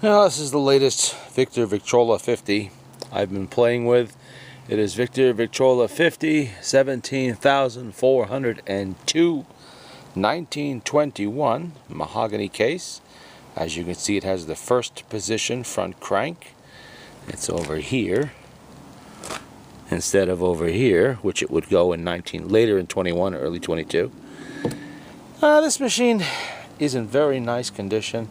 Now, this is the latest Victrola 50 I've been playing with. It is Victrola 50 17402 1921 mahogany case. As you can see, it has the first position front crank. It's over here instead of over here, which it would go in later in 21 or early 22. This machine is in very nice condition.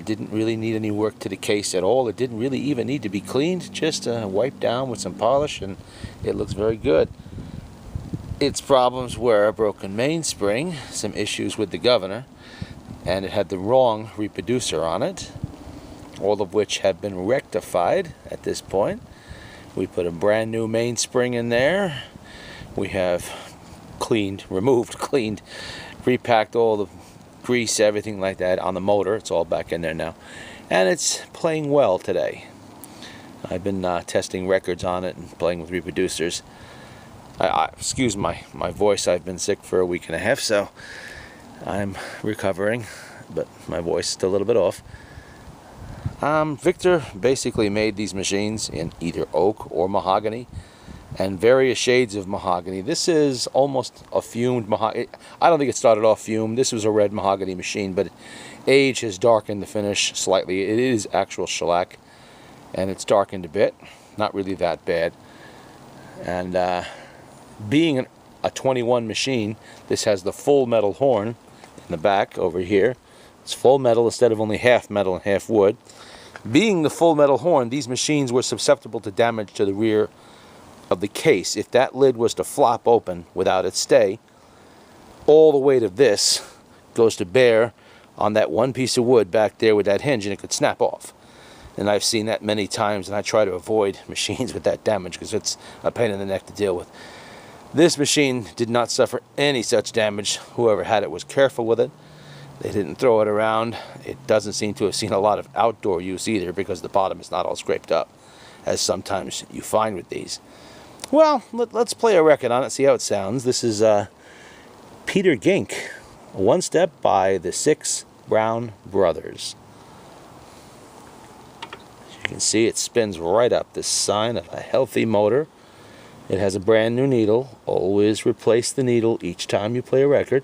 Didn't really need any work to the case at all. It didn't really even need to be cleaned, just wiped down with some polish, and it looks very good. Its problems were a broken mainspring, some issues with the governor, and it had the wrong reproducer on it, all of which have been rectified at this point. We put a brand new mainspring in there. We have repacked all the grease, everything like that on the motor. It's all back in there now, and it's playing well today. I've been testing records on it and playing with reproducers. Excuse my voice. I've been sick for a week and a half, so I'm recovering, but my voice is still a little bit off. Victor basically made these machines in either oak or mahogany, and various shades of mahogany. This is almost a fumed mahogany. I don't think it started off fumed. This was a red mahogany machine, but age has darkened the finish slightly. It is actual shellac, and it's darkened a bit. Not really that bad. And being a 21 machine, this has the full metal horn in the back over here. It's full metal instead of only half metal and half wood. Being the full metal horn, these machines were susceptible to damage to the rear of the case. If that lid was to flop open without its stay, all the weight of this goes to bear on that one piece of wood back there with that hinge, and it could snap off. And I've seen that many times, and I try to avoid machines with that damage because it's a pain in the neck to deal with. This machine did not suffer any such damage. Whoever had it was careful with it. They didn't throw it around. It doesn't seem to have seen a lot of outdoor use either, because the bottom is not all scraped up, as sometimes you find with these. Well, let's play a record on it, see how it sounds. This is Peter Gink, One Step by the Six Brown Brothers. As you can see, it spins right up, this sign of a healthy motor. It has a brand new needle. Always replace the needle each time you play a record.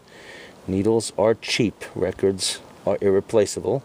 Needles are cheap. Records are irreplaceable.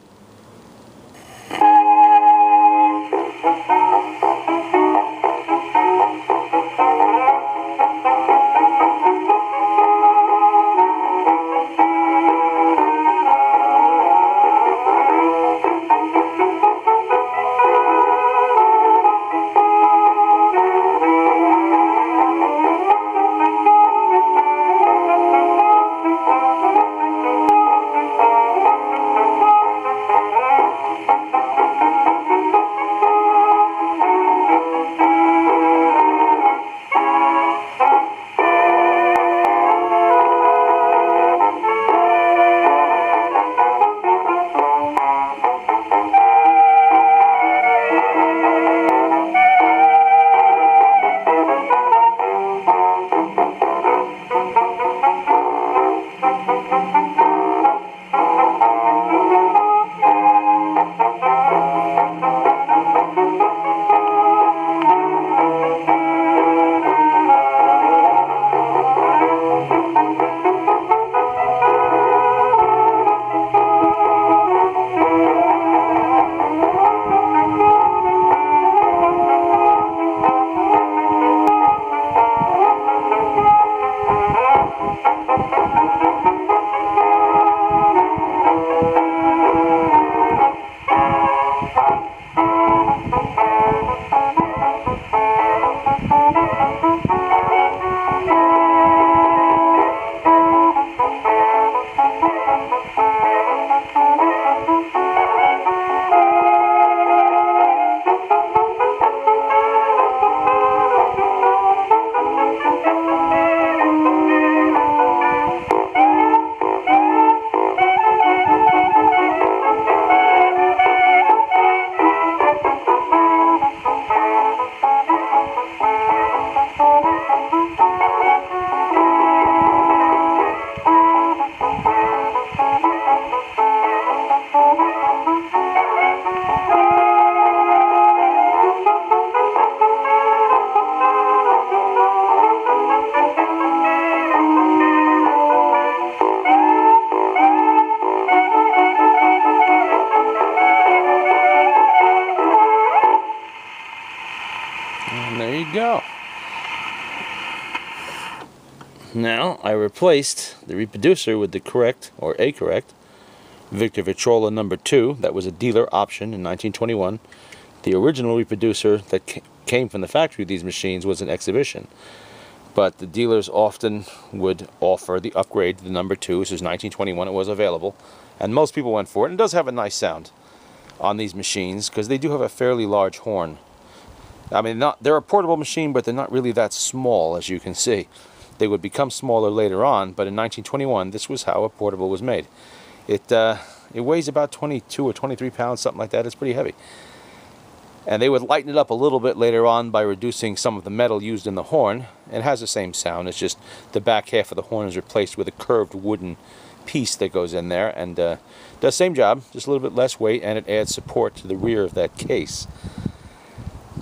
Now, I replaced the reproducer with the correct, or a correct, Victrola No4. That was a dealer option in 1921. The original reproducer that came from the factory of these machines was an exhibition. But the dealers often would offer the upgrade to the No.2. This was 1921. It was available. And most people went for it. And it does have a nice sound on these machines because they do have a fairly large horn. I mean, they're a portable machine, but they're not really that small, as you can see. They would become smaller later on, but in 1921, this was how a portable was made. It weighs about 22 or 23 pounds, something like that. It's pretty heavy. And they would lighten it up a little bit later on by reducing some of the metal used in the horn. It has the same sound. It's just the back half of the horn is replaced with a curved wooden piece that goes in there, and does the same job, just a little bit less weight, and it adds support to the rear of that case.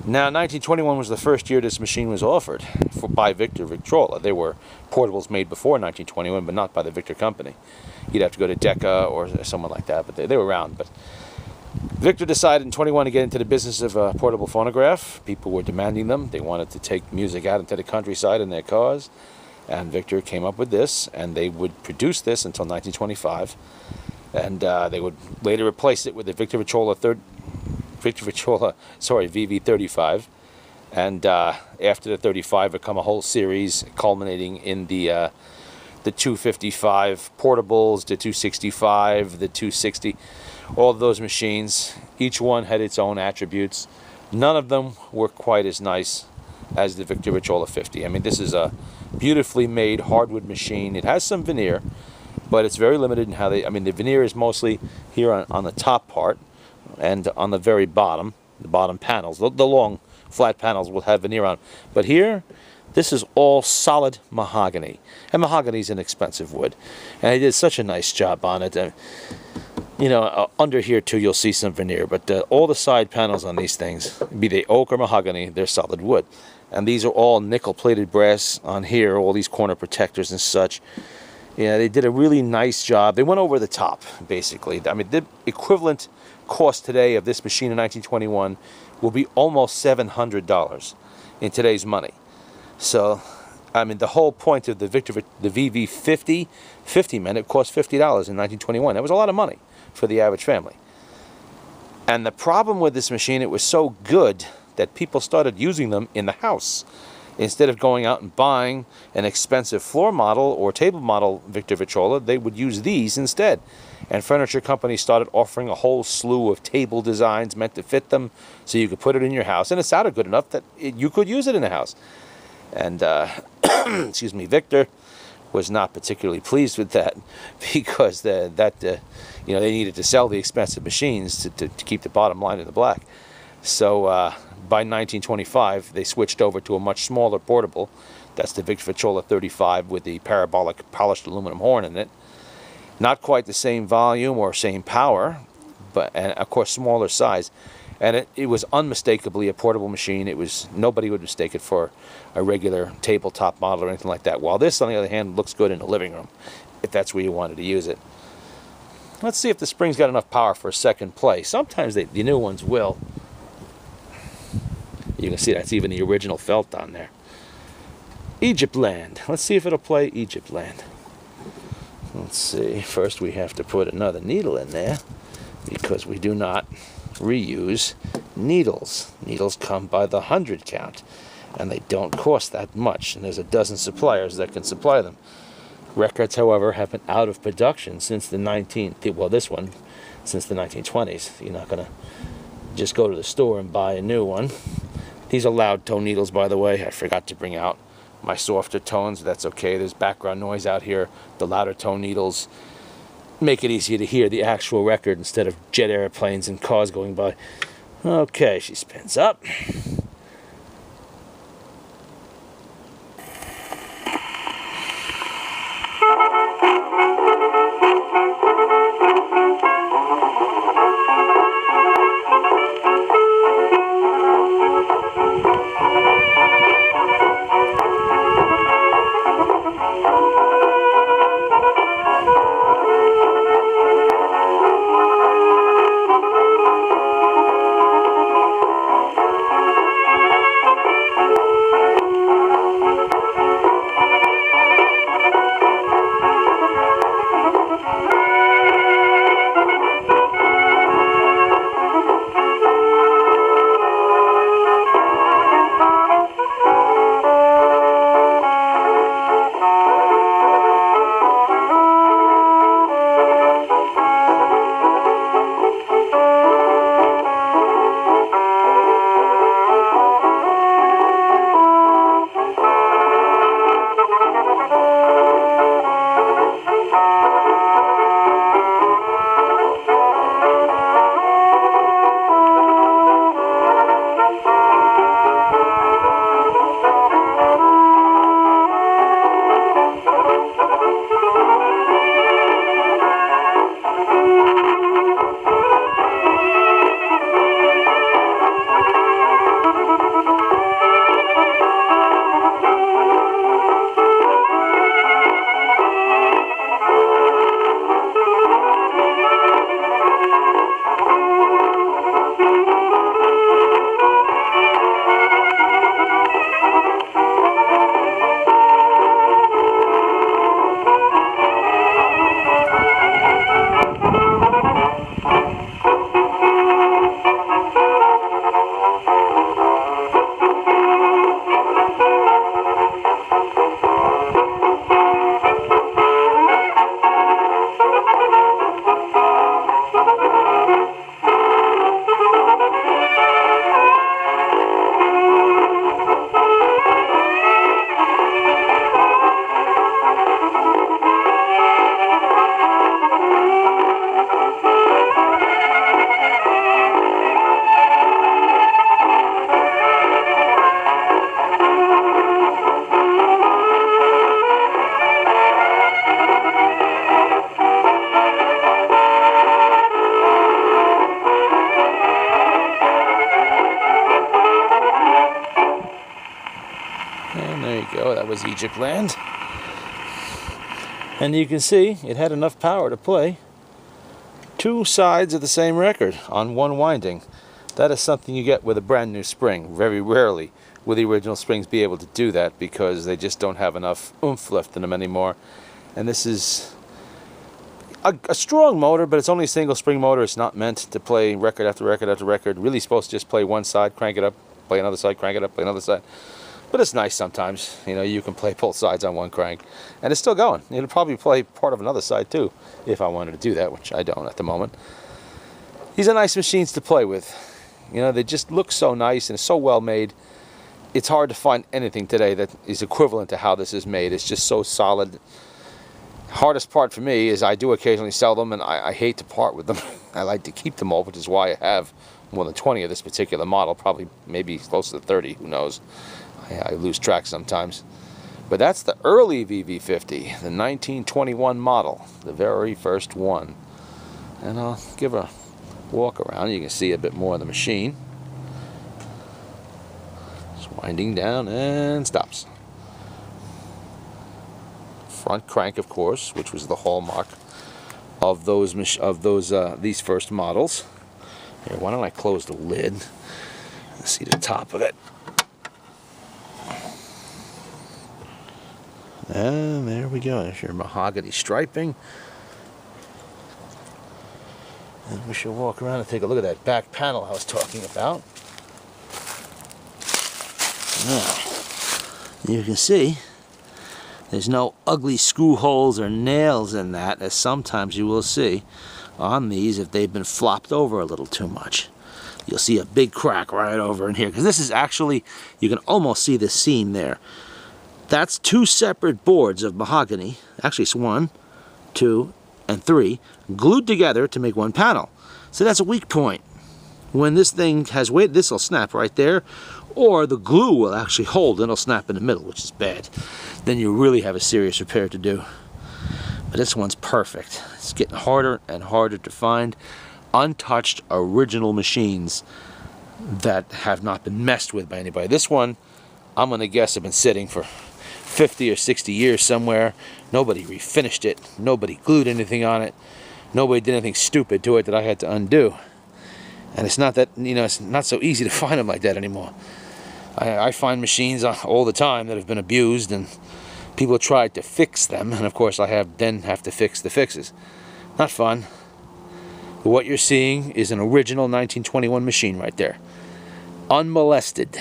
Now, 1921 was the first year this machine was offered by Victrola. There were portables made before 1921, but not by the Victor company. You'd have to go to Decca or someone like that, but they were around. But Victor decided in 21 to get into the business of a portable phonograph. People were demanding them. They wanted to take music out into the countryside in their cars. And Victor came up with this, and they would produce this until 1925. And they would later replace it with the Victrola VV-50. And after the 35 would come a whole series culminating in the 255 portables, the 265, the 260, all of those machines. Each one had its own attributes. None of them were quite as nice as the Victrola 50. I mean, this is a beautifully made hardwood machine. It has some veneer, but it's very limited in how they, I mean, the veneer is mostly here on the top part and on the very bottom, the bottom panels. The long flat panels will have veneer on. But here, this is all solid mahogany. And mahogany is an expensive wood. And they did such a nice job on it. You know, under here too, you'll see some veneer. But all the side panels on these things, be they oak or mahogany, they're solid wood. And these are all nickel-plated brass on here, all these corner protectors and such. Yeah, they did a really nice job. They went over the top, basically. I mean, the equivalent cost today of this machine in 1921 will be almost $700 in today's money. So, I mean, the whole point of the VV-50 meant it cost $50 in 1921. That was a lot of money for the average family. And the problem with this machine, it was so good that people started using them in the house. Instead of going out and buying an expensive floor model or table model Victrola, they would use these instead. And furniture companies started offering a whole slew of table designs meant to fit them so you could put it in your house. And it sounded good enough that you could use it in the house. And, excuse me, Victor was not particularly pleased with that because you know, they needed to sell the expensive machines to keep the bottom line in the black. So by 1925, they switched over to a much smaller portable. That's the Victrola 35 with the parabolic polished aluminum horn in it. Not quite the same volume or same power, but and of course smaller size. And it was unmistakably a portable machine. Nobody would mistake it for a regular tabletop model or anything like that. While this, on the other hand, looks good in the living room, if that's where you wanted to use it. Let's see if the spring's got enough power for a second play. Sometimes the new ones will. You can see that's even the original felt on there. Egyptland. Let's see if it'll play Egyptland. Let's see. First we have to put another needle in there because we do not reuse needles. Needles come by the 100 count and they don't cost that much, and there's a dozen suppliers that can supply them. Records, however, have been out of production since the this one since the 1920s. You're not going to just go to the store and buy a new one. These are loud tone needles, by the way. I forgot to bring out my softer tones. That's okay. There's background noise out here. The louder tone needles make it easier to hear the actual record instead of jet airplanes and cars going by. Okay, she spins up. go. That was Egypt land. And you can see it had enough power to play 2 sides of the same record on 1 winding. That is something you get with a brand new spring. Very rarely will the original springs be able to do that because they just don't have enough oomph left in them anymore. And this is a strong motor, but it's only a single spring motor. It's not meant to play record after record after record. Really supposed to just play one side, crank it up, play another side, crank it up, play another side. But it's nice sometimes. You know, you can play both sides on 1 crank. And it's still going. It'll probably play part of another side too, if I wanted to do that, which I don't at the moment. These are nice machines to play with. You know, they just look so nice and so well made. It's hard to find anything today that is equivalent to how this is made. It's just so solid. Hardest part for me is I do occasionally sell them, and I hate to part with them. I like to keep them all, which is why I have more than 20 of this particular model, probably maybe close to 30, who knows. I lose track sometimes. But that's the early VV-50, the 1921 model, the very first one. And I'll give a walk around. You can see a bit more of the machine. It's winding down and stops. Front crank, of course, which was the hallmark of these first models. Here, why don't I close the lid? Let's see the top of it. And there we go. There's your mahogany striping. And we should walk around and take a look at that back panel I was talking about. Now, you can see there's no ugly screw holes or nails in that, as sometimes you will see on these if they've been flopped over a little too much. You'll see a big crack right over in here, because this is actually, you can almost see the seam there. That's 2 separate boards of mahogany. Actually, it's 1, 2, and 3 glued together to make 1 panel. So that's a weak point. When this thing has weight, this will snap right there, or the glue will actually hold and it'll snap in the middle, which is bad. Then you really have a serious repair to do. But this one's perfect. It's getting harder and harder to find untouched original machines that have not been messed with by anybody. This one, I'm going to guess, have been sitting for 50 or 60 years somewhere. Nobody refinished it. Nobody glued anything on it. Nobody did anything stupid to it that I had to undo. And it's not that, you know, it's not so easy to find them like that anymore. I find machines all the time that have been abused, and people tried to fix them, and of course I have to fix the fixes. Not fun. But what you're seeing is an original 1921 machine right there. Unmolested.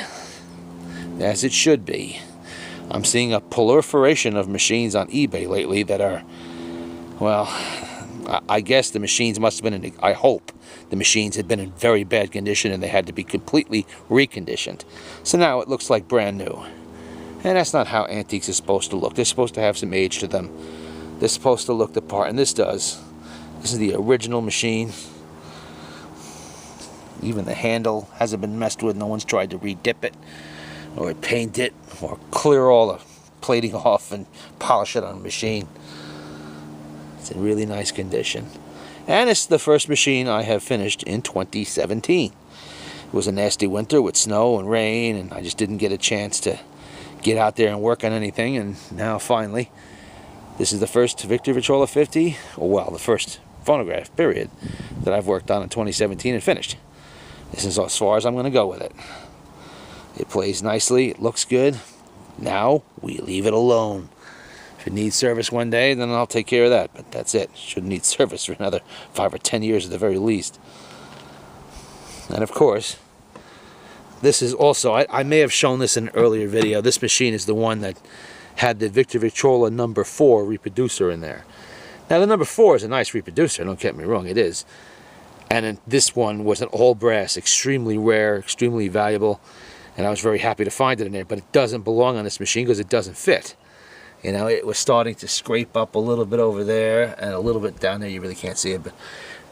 As it should be. I'm seeing a proliferation of machines on eBay lately that are, well, I guess the machines must have been, I hope the machines had been in very bad condition and they had to be completely reconditioned. So now it looks like brand new. And that's not how antiques are supposed to look. They're supposed to have some age to them. They're supposed to look the part, and this does. This is the original machine. Even the handle hasn't been messed with. No one's tried to redip it or paint it or clear all the plating off and polish it on a machine. It's in really nice condition. And it's the first machine I have finished in 2017. It was a nasty winter with snow and rain, and I just didn't get a chance to get out there and work on anything. And now finally, this is the first Victrola 50, or well, the first phonograph, period, that I've worked on in 2017 and finished. This is as far as I'm going to go with it. It plays nicely, it looks good. Now we leave it alone. If it needs service one day, then I'll take care of that. But that's it. Shouldn't need service for another 5 or 10 years at the very least. And of course, this is also, I may have shown this in an earlier video. This machine is the one that had the Victrola No4 reproducer in there. Now the No4 is a nice reproducer, don't get me wrong, it is. And this one was an all brass, extremely rare, extremely valuable. And I was very happy to find it in there, but it doesn't belong on this machine because it doesn't fit. You know, it was starting to scrape up a little bit over there and a little bit down there. You really can't see it, but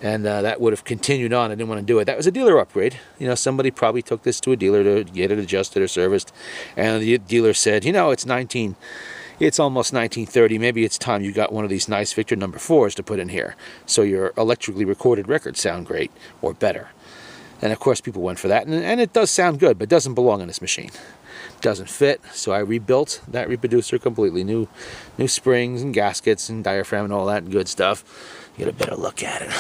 that would have continued on. I didn't want to do it. That was a dealer upgrade. You know, somebody probably took this to a dealer to get it adjusted or serviced, and the dealer said, you know, it's almost 1930. Maybe it's time you got one of these nice Victor No4s to put in here, so your electrically recorded records sound great or better. And of course, people went for that, and it does sound good, but it doesn't belong on this machine. doesn't fit, so I rebuilt that reproducer completely. New springs and gaskets and diaphragm and all that good stuff. Get a better look at it.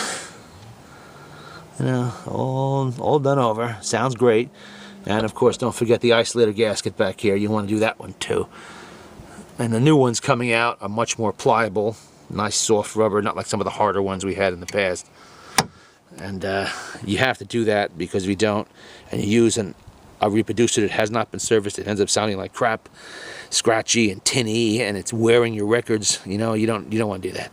You know, all done over. Sounds great. And of course, don't forget the isolator gasket back here. You want to do that one too. And the new ones coming out are much more pliable. Nice soft rubber, not like some of the harder ones we had in the past. And you have to do that, because if you don't, and you use a reproducer that has not been serviced, it ends up sounding like crap, scratchy and tinny, and it's wearing your records. You know, you don't want to do that.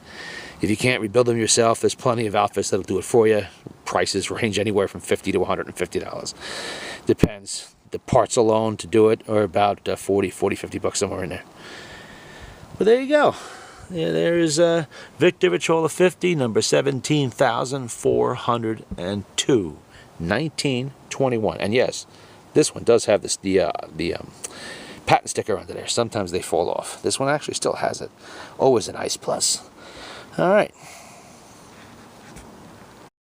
If you can't rebuild them yourself, there's plenty of outfits that'll do it for you. Prices range anywhere from $50 to $150. Depends. The parts alone to do it are about 40, 50 bucks, somewhere in there. But there you go. Yeah, there's Victor Victrola 50, number 17,402, 1921. And yes, this one does have this the patent sticker under there. Sometimes they fall off. This one actually still has it. Always a nice plus. All right.